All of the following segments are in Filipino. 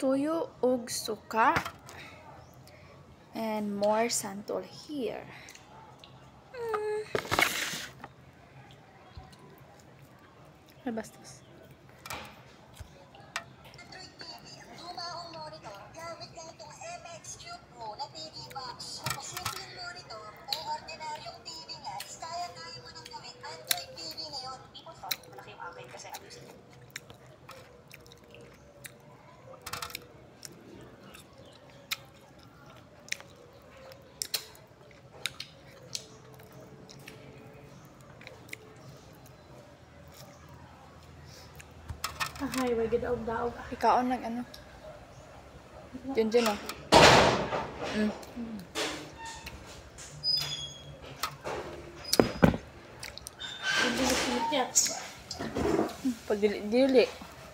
Tuyo ug suka. And more santol here. Ay, bastos. Ay, wag daog-daog. Ikaon lang ano. Dyan oh. Hindi na sinikyat. Pag dili.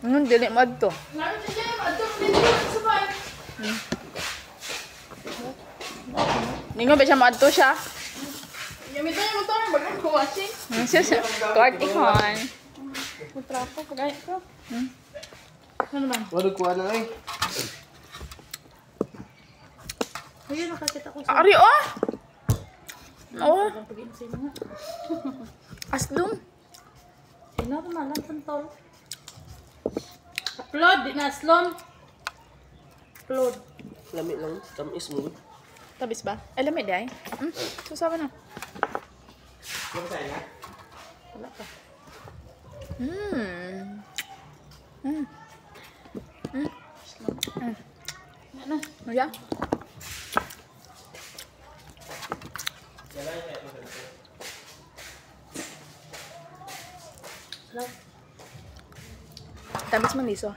Dili mo adto. Lalo siya dyan, adto, hindi ko sabay. Ningo ba siya maadto siya? Gamitin yung motor, bagang ko washing. Siya. Kortikon. Matrapo, pagay ko. Ano naman? Wala kuha na eh. Ayun, nakakita ko sa... Ari oh! Oh, Pag-iin sa inyo nga. aslum. Sino ito malang pantol? Upload, di na aslon. Upload. Lami lang. Tamis mo. Tabis ba? Ay, lamig day. Susama na. Wala pa. Ano? Yeah. Sarap. Tamis man liso.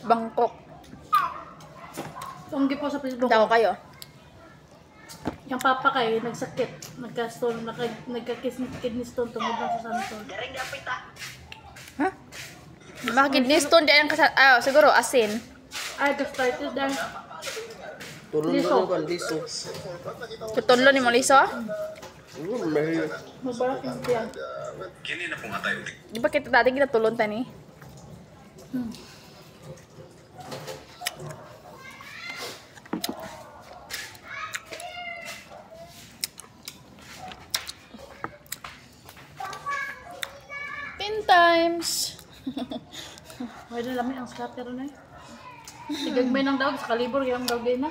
Bangkok. Tunggi po sa Facebook. Tao kayo. Yung papa kay nagsakit. Nagka-stone, nagka-kidney stone tungkol lang sa santol. Ha? Mga kidney stone dyan kasat. Siguro asin. Ay, gastritis dahil. Tulong Liso. na lang kan liso. Kutunlo ni mo liso? Mahirap. Mabarak yung tiyan. Di ba kita dati kita tulon tani? Times. Pwede namin ang scatter na eh. Sigagmay ng daog sa kalibor, yung daog din na.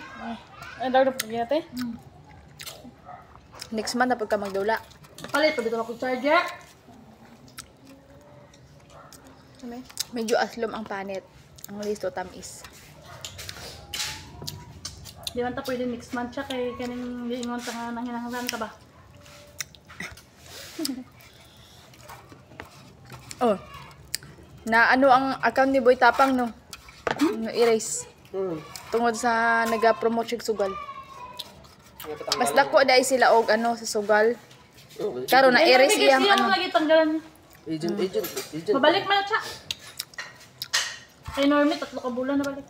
Ano daw na pagin natin? Next month na pagka magdula. Palit, pwede ko ako charger. Medyo aslom ang panit. Ang listo tamis. Di man ta pwede next month siya kay kaning liingon ta nga nang hinahanglan ka ba? Oh. Na ano ang account ni Boy Tapang no? No erase. Tungod sa naga-promote siya sugal. Mas dako dai sila og ano sa sugal. Karon na erase iyang ano. Lagi tanggalan. Agent. Mabalik man na siya. Kay Normie, 3 ka bulan na balik.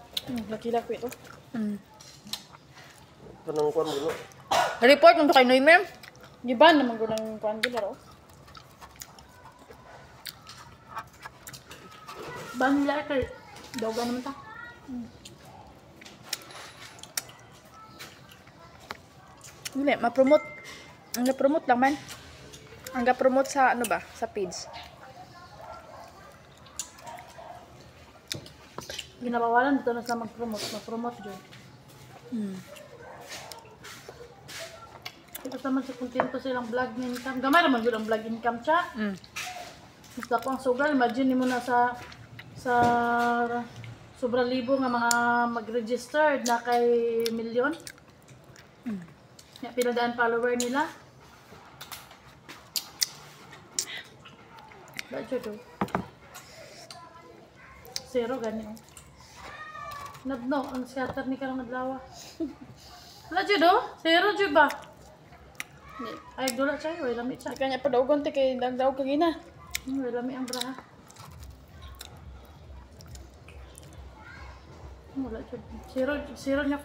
Laki-laki ito. Kanang kuha mo. Report mo kay Noymer. Di ba naman ko ng kuan gilaro? Ba nila kay doga naman ta. Hindi, ma-promote. Ang ga-promote lang man. Ang ga-promote sa ano ba? Sa page. Ginabawalan dito na sila mag-promote. Mag-promote dyan. Ito naman sa kontento silang vlog income. Gamay naman yun ang vlog income siya. Mas dako ang sugal. Imagine mo na sa sobrang libo nga mga mag-registered na kay milyon. Pinadaan follower nila. Bakit ito? Zero ganyan. Nadno, ang scatter ni karang nadlawa. Wala dyan do? Zero dyan ba? Ay, dula siya. Way lami siya. Di kanya pa daw konti kay dagdaw kagina. Way lami ang braha. Wala siya. Zero niya.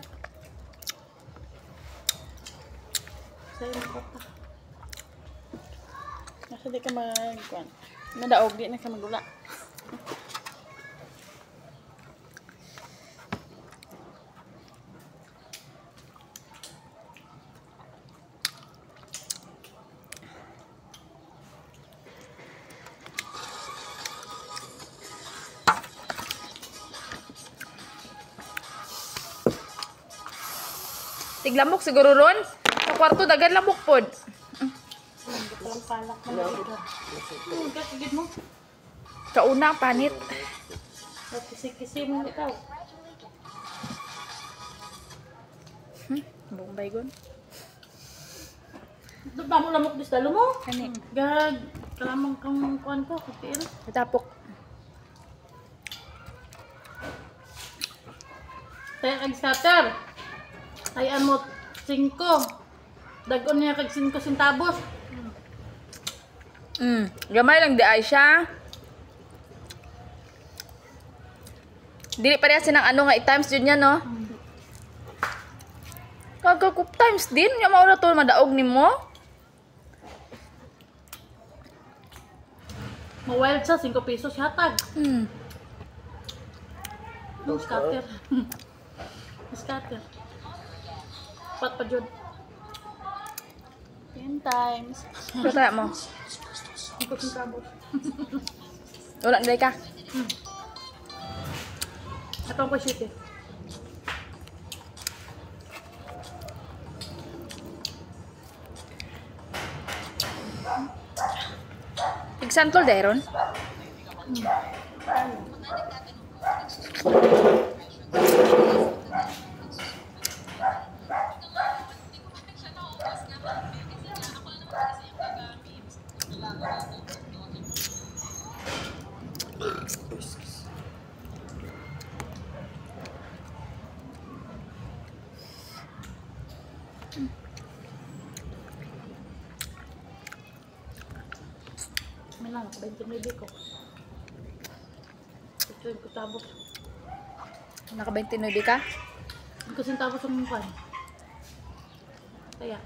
Sa'yo na kota. Nasa di ka magkuhan. Madaog, di na ka magdula. Tiglamok siguro ron. Sa kwarto, dagan lamok pod. Walang palak na dito. Kakigid mo. Kauna, panit. Kisi-kisi mo ikaw. Buong baygon. Ito ba mo lamok dis dalo mo? Kani. Gag. Kalamang kang kuhan ko. Kutil. Natapok. Tayo kag scatter. Tayan mo 5. Dagon niya kag 5 centavos. Gamay lang di ay siya. Dili pa rin sinang ano nga i-times yun niya, no? Kagagop times din. Yung mauna to madaog ni mo. Ma-wild siya, 5 pesos hatag. Scatter. Scatter. Pat pa jud. 10 times. Kaya mo. 5 centavos. Wala na ka. Atong ko shoot eh. Igsantol deron. May lang, 20 ko. Ito yung kutabos. Naka 29 ka? 5 centavos ang mukha. Kaya.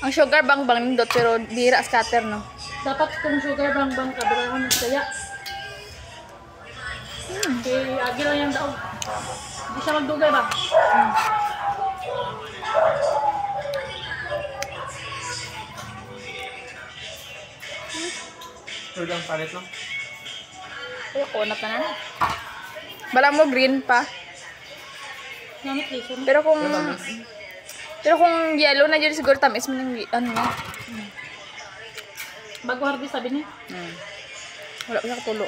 Ang sugar bang nindot pero dira scatter, no? Dapat kung sugar bang kabrahan ng saya. Kay agi lang yung daog. Hindi siya magdugay ba? Pero lang palit lang. Ay, kunat na na. Bala mo green pa. Namit liso na. Pero kung yellow na dyan siguro tamis mo ng ano nga. Bago harvest sabi niya. Wala pa siya katulo.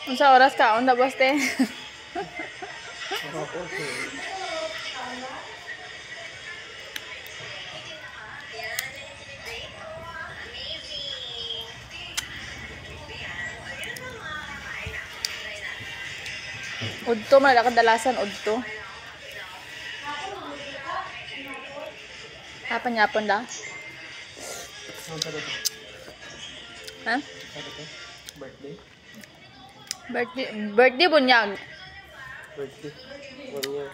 Unsa oras ka? Onda boste? Udto man kadalasan udto. Yapon da. Ha? Birthday? Birthday bunyag. Birthday. 1 year.